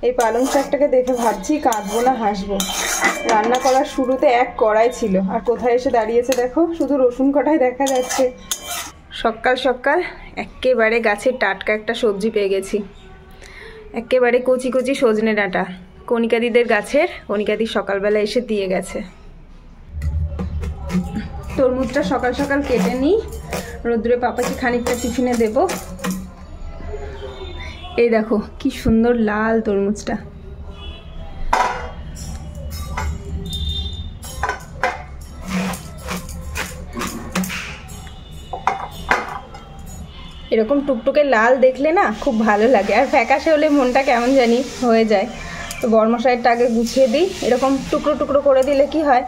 এই পালং শাকটাকে দেখে ভাবছি কাঁদবো না হাসবো। রান্না করার শুরুতে এক কড়াই ছিল, আর কোথায় এসে দাঁড়িয়েছে দেখো, শুধু রসুন কটাই দেখা যাচ্ছে। সকাল সকাল একেবারে গাছের টাটকা একটা সবজি পেয়ে গেছি, একেবারে কচি কচি সজনে ডাঁটা। কণিকাদিদের গাছের, কণিকাদি সকালবেলা এসে দিয়ে গেছে। তরমুজটা সকাল সকাল কেটে নিই, রোদ্দুরে পাপাকে খানিকটা টিফিনে দেব। এই দেখো কি সুন্দর লাল তরমুজটা। এরকম টুকটুকে লাল দেখলে না খুব ভালো লাগে, আর ফ্যাকাশে হলে মনটা কেমন জানি হয়ে যায়। তো বড়মশাইয়েরটা আগে গুছিয়ে দিই। এরকম টুকরো টুকরো করে দিলে কি হয়,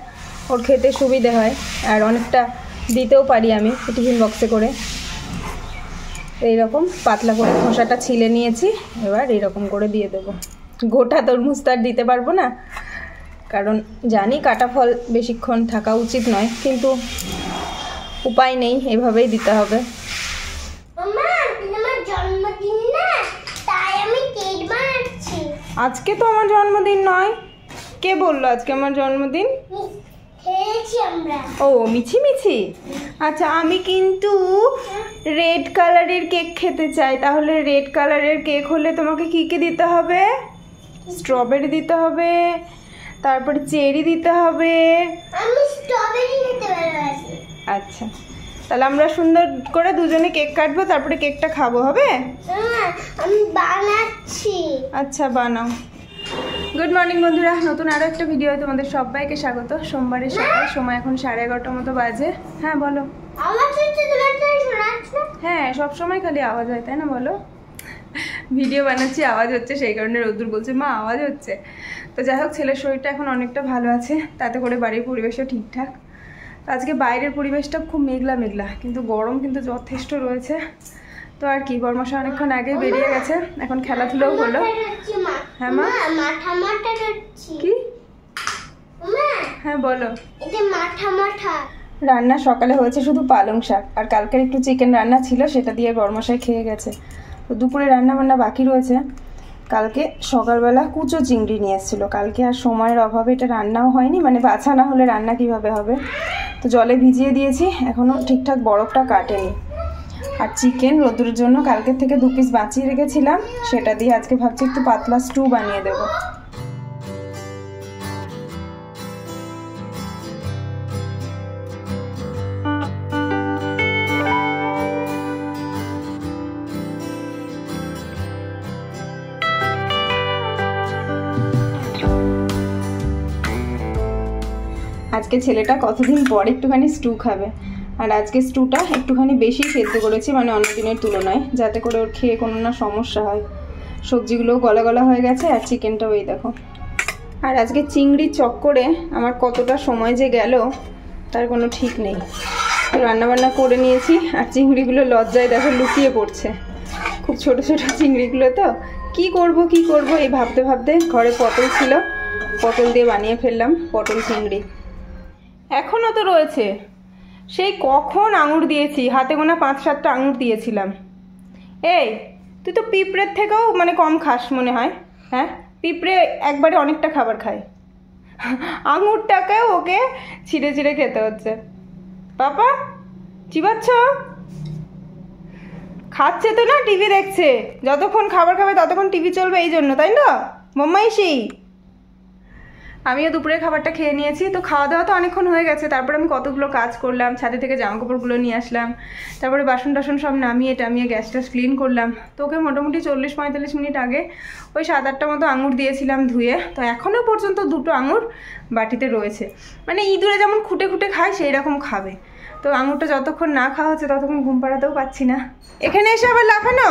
ওর খেতে সুবিধে হয়, আর অনেকটা দিতেও পারি আমি টিফিন বক্সে করে। এইরকম পাতলা করে খোসাটা ছিলে নিয়েছি, এবার এইরকম করে দিয়ে দেবো। গোটা তরমুজ তো আর দিতে পারবো না, কারণ জানি কাটা ফল বেশিক্ষণ থাকা উচিত নয়, কিন্তু উপায় নেই, এভাবেই দিতে হবে। আজকে তো আমার জন্মদিন নয়। কে বললো আজকে আমার জন্মদিন? ও মিছি মিছি। আচ্ছা, আমি কিন্তু রেড কালারের কেক খেতে চাই। তাহলে রেড কালারের কেক হলে তোমাকে কি কি দিতে হবে? স্ট্রবেরি দিতে হবে, তারপরে চেরি দিতে হবে। আমি স্ট্রবেরি খেতে ভালোবাসি। আচ্ছা, তাহলে আমরা সুন্দর করে দুজনে কেক কাটবো, তারপরে কেকটা খাবো, হবে? আমি বানাচ্ছি। আচ্ছা বানাও। গুড মর্নিং বন্ধুরা, নতুন আরও একটা ভিডিও তোমাদের সবাইকে স্বাগত। সোমবারের সকাল, সময় এখন 11:30 মতো বাজে। হ্যাঁ বলো। আওয়াজ হচ্ছে, তোমার তো শোনাচ্ছ না? হ্যাঁ, সবসময় খালি আওয়াজ হয়, তাই না বলো? ভিডিও বানাচ্ছি, আওয়াজ হচ্ছে, সেই কারণে রোদ্দুর বলছে মা আওয়াজ হচ্ছে। তো যাই হোক, ছেলের শরীরটা এখন অনেকটা ভালো আছে, তাতে করে বাড়ির পরিবেশও ঠিকঠাক। তো আজকে বাইরের পরিবেশটা খুব মেঘলা মেঘলা, কিন্তু গরম কিন্তু যথেষ্ট রয়েছে। তো আর কি, বর্মশা অনেকক্ষণ আগে বেরিয়ে গেছে, এখন খেলাধুলাও হলো। হ্যাঁ মা, মাথা মাথা করছি। কি? মা হ্যাঁ বলো। এটা মাথা মাথা। রান্না সকালে হয়েছে শুধু পালং শাক, আর কালকের একটু চিকেন রান্না ছিল, সেটা দিয়ে বর্মশাই খেয়ে গেছে। তো দুপুরে রান্না বান্না বাকি রয়েছে। কালকে সকালবেলা কুচো চিংড়ি নিয়ে এসেছিলো, কালকে আর সময়ের অভাবে এটা রান্নাও হয়নি, মানে বাছা না হলে রান্না কিভাবে হবে। তো জলে ভিজিয়ে দিয়েছি, এখনও ঠিকঠাক বরফটা কাটেনি। আর চিকেন রোদ্দুরের জন্য কালকের থেকে 2 পিস বাঁচিয়ে রেখেছিলাম, সেটা দিয়ে আজকে ভাবছি একটু পাতলা স্টু বানিয়ে দেবো। আজকে ছেলেটা কতদিন পর একটুখানি স্টু খাবে, আর আজকে স্টুটা একটুখানি বেশি সেদ্ধ করেছি, মানে অন্য দিনের তুলনায়, যাতে করে ওর খেয়ে কোনো না সমস্যা হয়। সবজিগুলোও গলা গলা হয়ে গেছে, আর চিকেনটাও এই দেখো। আর আজকে চিংড়ি চক্করে আমার কতটা সময় যে গেল তার কোনো ঠিক নেই। রান্নাবান্না করে নিয়েছি, আর চিংড়িগুলো লজ্জায় দেখো লুকিয়ে পড়ছে। খুব ছোট ছোট চিংড়িগুলো, তো কি করব এই ভাবতে ভাবতে ঘরে পটল ছিল, পটল দিয়ে বানিয়ে ফেললাম পটল চিংড়ি। এখনও তো রয়েছে, সেই কখন আঙুর দিয়েছি, হাতে গোনা 5-7টা আঙুর দিয়েছিলাম। এই তুই তো পিঁপড়ের থেকেও মানে কম খাস মনে হয়। হ্যাঁ, পিঁপড়ে একবারে অনেকটা খাবার খায়, আঙুরটাকেও ওকে ছিঁড়ে ছিঁড়ে খেতে হচ্ছে। পাপা চিবাচ্ছ? খাচ্ছে তো না, টিভি দেখছে। যতক্ষণ খাবার খাবে ততক্ষণ টিভি চলবে, এই জন্য, তাই না মাম্মাইশি? আমিও দুপুরের খাবারটা খেয়ে নিয়েছি। তো খাওয়া দাওয়া তো অনেকক্ষণ হয়ে গেছে, তারপর আমি কতগুলো কাজ করলাম, ছাদে থেকে জামা কাপড়গুলো নিয়ে আসলাম, তারপরে বাসন টাসন সব নামিয়ে টামিয়ে গ্যাস ট্যাস ক্লিন করলাম। তো ওকে মোটামুটি 40-45 মিনিট আগে ওই 7-8টা মতো আঙুর দিয়েছিলাম ধুয়ে। তো এখনও পর্যন্ত 2টো আঙুর বাটিতে রয়েছে, মানে ইঁদুরে যেমন খুঁটে খুঁটে খায় সেই রকম খাবে। তো আঙুরটা যতক্ষণ না খাওয়া হচ্ছে ততক্ষণ ঘুম পাড়াতেও পাচ্ছি না। এখানে এসে আবার লাফানো,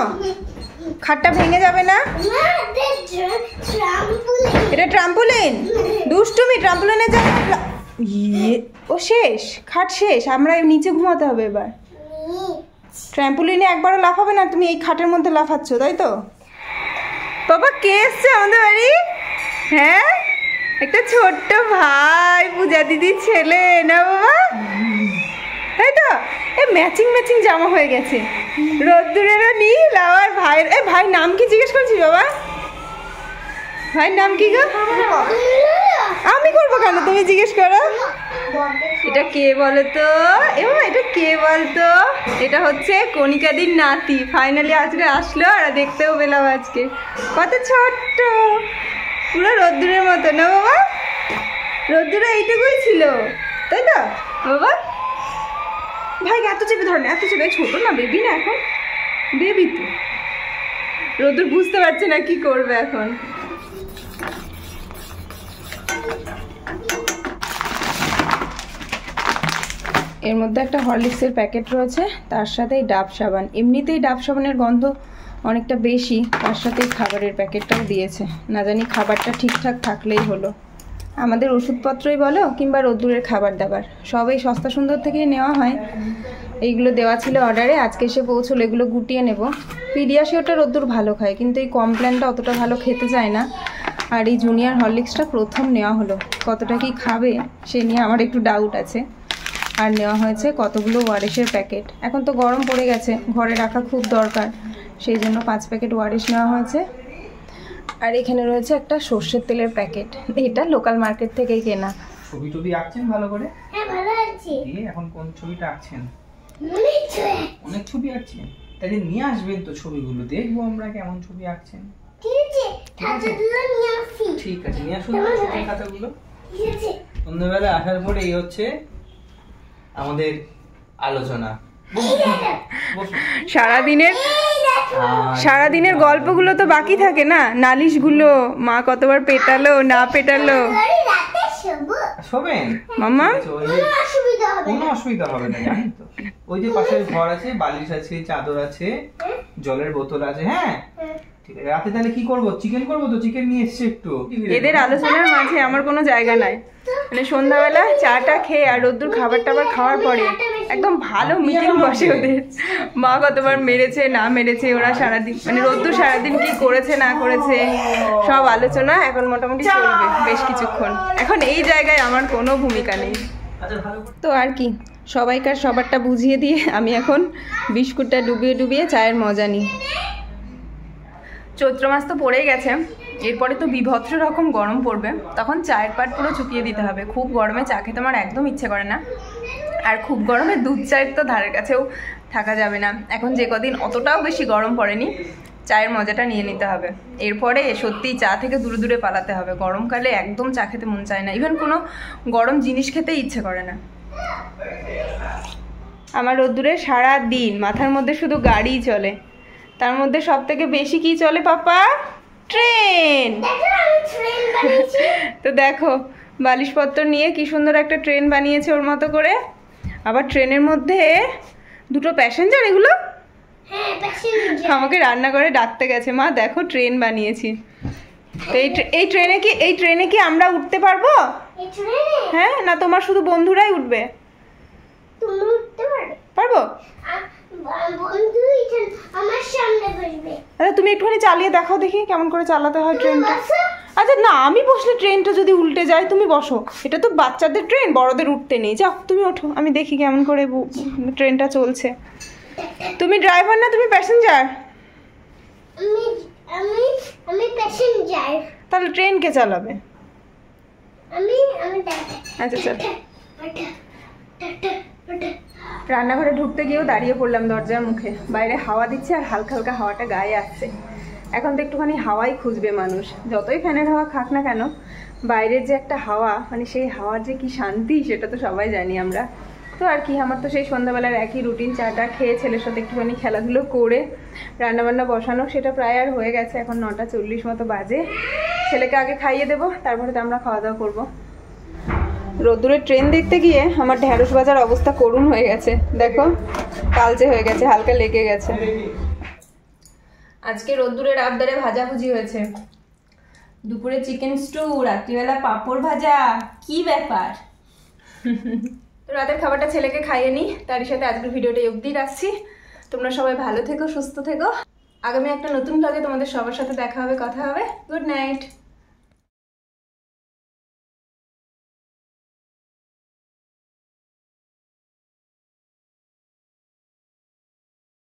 খাটটা ভেঙে যাবে না? এটা ট্রাম্পোলিন, দুষ্টুমি। ট্রাম্পোলিনে যা ও শেষ, খাট শেষ, আমরা নিচে ঘুমাতে হবে এবার। ট্রাম্পোলিনে একবারও লাফাবে না, তুমি এই খাটের মধ্যে লাফাচ্ছ, তাই তো? বাবা কে এসছে আমাদের বাড়ি? হ্যাঁ, একটা ছোট্ট ভাই, পূজা দিদির ছেলে না বাবা, তাই তো? ম্যাচিং ম্যাচিং জামা হয়ে গেছে, রোদ্দুরেরও নীল, আবার ভাইয়ের। ভাই নাম কি জিজ্ঞেস করছি বাবা? ভাইয়ের নাম কি গো? আমি করবো কেন, তুমি জিজ্ঞেস করো। এটা কে বলো তো? এবার এটা কে বলতো? এটা হচ্ছে কণিকাদির নাতি। ফাইনালি আজকে আসলো আর দেখতেও পেলাম আজকে। কত ছোট্ট, পুরো রোদ্দুরের মতো না বাবা? রোদ্দুরে এইটুকুই ছিল, তাই তো বাবা? ভাই এত চেপে ধর না, এত চেপে, ছোট না, বেবি না এখন, বেবি তো। রোদ্দুর বুঝতে পারছে না কি করবে এখন। এর মধ্যে একটা হরলিক্সের প্যাকেট রয়েছে, তার সাথে এই ডাব সাবান। এমনিতেই ডাব সাবানের গন্ধ অনেকটা বেশি, তার সাথে খাবারের প্যাকেটটাও দিয়েছে। না জানি খাবারটা ঠিকঠাক থাকলেই হলো। আমাদের ওষুধপত্রই বলো কিংবা রোদ্দুরের খাবার দাবার সব এই সস্তা সুন্দর থেকেই নেওয়া হয়। এইগুলো দেওয়া ছিল অর্ডারে, আজকে এসে পৌঁছলো। এগুলো গুটিয়ে নেব। পিডিয়াশিওরটা রোদ্দুর ভালো খায়, কিন্তু এই কমপ্ল্যানটা অতটা ভালো খেতে চায় না। আর এই জুনিয়র হরলিক্সটা প্রথম নেওয়া হলো, কতটা কি খাবে সে নিয়ে আমার একটু ডাউট আছে। আর নেওয়া হয়েছে কতগুলো ওয়ারেসের প্যাকেট। এখন তো গরম পড়ে গেছে, ঘরে রাখা খুব দরকার, সেই জন্য 5 প্যাকেট ওয়ারেস নেওয়া হয়েছে। আর এখানে রয়েছে একটা সর্ষের তেলের প্যাকেট, এটা লোকাল মার্কেট থেকেই কেনা। ছবি টবি আঁকছেন ভালো করে? হ্যাঁ ভালো আছি। এখন কোন ছবিটা আঁকছেন? অনেক ছবি আঁকছেন, তাহলে নিয়ে আসবেন তো ছবিগুলো, দেখবো আমরা কেমন ছবি আঁকছেন। ঠিক আছে, নিয়ে আসুন ছবির খাতাগুলো। সন্ধ্যাবেলা আসার পরে এই হচ্ছে আমাদের আলোচনা। সারাদিনের গল্পগুলো তো বাকি থাকে না, নালিশগুলো, মা কতবার পেটালো না পেটালো। শোবেন মামা, কোনো অসুবিধা হবে না, জানি তো। ওই যে পাশের ঘর আছে, বালিশ আছে, চাদর আছে, জলের বোতল আছে। হ্যাঁ ঠিক আছে, রাতে তাহলে কি করবো? চিকেন করবো তো, চিকেন নিয়ে এসছে একটু। এদের আলোচনার মাঝে আমার কোনো জায়গা নাই। মানে সন্ধ্যাবেলা চাটা খেয়ে আর রোদ্দুর খাবার টাবার খাওয়ার পরে একদম ভালো মিটিং বসে ওদের। মা কতবার মেরেছে না মেরেছে, ওরা সারাদিন মানে রোদ্দুর সারাদিন কি করেছে না করেছে সব আলোচনা এখন মোটামুটি চলবে বেশ কিছুক্ষণ। এখন এই জায়গায় আমার কোনো ভূমিকা নেই। তো আর কি, সবাইকার সবারটা বুঝিয়ে দিয়ে আমি এখন বিস্কুটটা ডুবিয়ে ডুবিয়ে চায়ের মজা নিই। চৈত্র মাস তো পড়েই গেছে, এরপরে তো বিভৎস রকম গরম পড়বে, তখন চায়ের পাট পুরো চুকিয়ে দিতে হবে। খুব গরমে চা খেতে আমার একদম ইচ্ছে করে না, আর খুব গরমে দুধ চায়ের তো ধারের কাছেও থাকা যাবে না। এখন যে কদিন অতটাও বেশি গরম পড়েনি, চায়ের মজাটা নিয়ে নিতে হবে। এরপরে সত্যিই চা থেকে দূরে দূরে পালাতে হবে। গরমকালে একদম চা খেতে মন চায় না, ইভেন কোনো গরম জিনিস খেতে ইচ্ছে করে না। আমার রোদ্দুরে সারা দিন মাথার মধ্যে শুধু গাড়িই চলে, তার মধ্যে সব থেকে বেশি কি চলে পাপা? ট্রেন। তো দেখো বালিশপত্র নিয়ে কি সুন্দর একটা ট্রেন বানিয়েছে ওর মতো করে। আবার ট্রেনের মধ্যে দুটো প্যাসেঞ্জার, এগুলো আমাকে রান্না করে ডাকতে গেছে, মা দেখো ট্রেন বানিয়েছি। তো এই ট্রেনে কি আমরা উঠতে পারবো? হ্যাঁ, না তোমার শুধু বন্ধুরাই উঠবে? পারবো। আচ্ছা তুমি একটুখানি চালিয়ে দেখাও দেখি কেমন করে চালাতে হয় ট্রেনটা। আচ্ছা না, আমি বসলে ট্রেনটা যদি উল্টে যায়, তুমি বসো। এটা তো বাচ্চাদের ট্রেন, বড়দের উঠতে নেই। যাও তুমি ওঠো, আমি দেখি কেমন করে ট্রেনটা চলছে। তুমি ড্রাইভার না তুমি প্যাসেঞ্জার? আমি প্যাসেঞ্জার। তাহলে ট্রেন কে চালাবে? আচ্ছা চল। রান্নাঘরে ঢুকতে গিয়েও দাঁড়িয়ে পড়লাম দরজার মুখে। বাইরে হাওয়া দিচ্ছে আর হালকা হালকা হাওয়াটা গায়ে আসছে। এখন তো একটুখানি হাওয়াই খুঁজবে মানুষ, যতই ফ্যানের হাওয়া খাক না কেন, বাইরের যে একটা হাওয়া, মানে সেই হাওয়ার যে কি শান্তি সেটা তো সবাই জানি আমরা। তো আর কি, আমার তো সেই সন্ধ্যাবেলার একই রুটিন, চাটা খেয়ে ছেলের সাথে একটুখানি খেলাধুলো করে রান্নাবান্না বসানো, সেটা প্রায় আর হয়ে গেছে। এখন 9:40 মতো বাজে। ছেলেকে আগে খাইয়ে দেবো, তারপরে তো আমরা খাওয়া দাওয়া করবো। রোদ্দুরের ট্রেন দেখতে গিয়ে আমার ঢ্যাঁড়স ভাজার অবস্থা করুণ হয়ে গেছে, দেখো কালচে হয়ে গেছে, হালকা লেগে গেছে। আজকে রোদ্দুরের আবদারে ভাজাভুজি হয়েছে, দুপুরে চিকেন স্টু, রাত্রিবেলা পাঁপড় ভাজা, কি ব্যাপার। তো রাতের খাবারটা ছেলেকে খাইয়ে নিই, তারই সাথে আজকের ভিডিওটা অবধি রাখছি। তোমরা সবাই ভালো থেকো, সুস্থ থেকো। আগামী একটা নতুন ব্লগে তোমাদের সবার সাথে দেখা হবে, কথা হবে। Good night.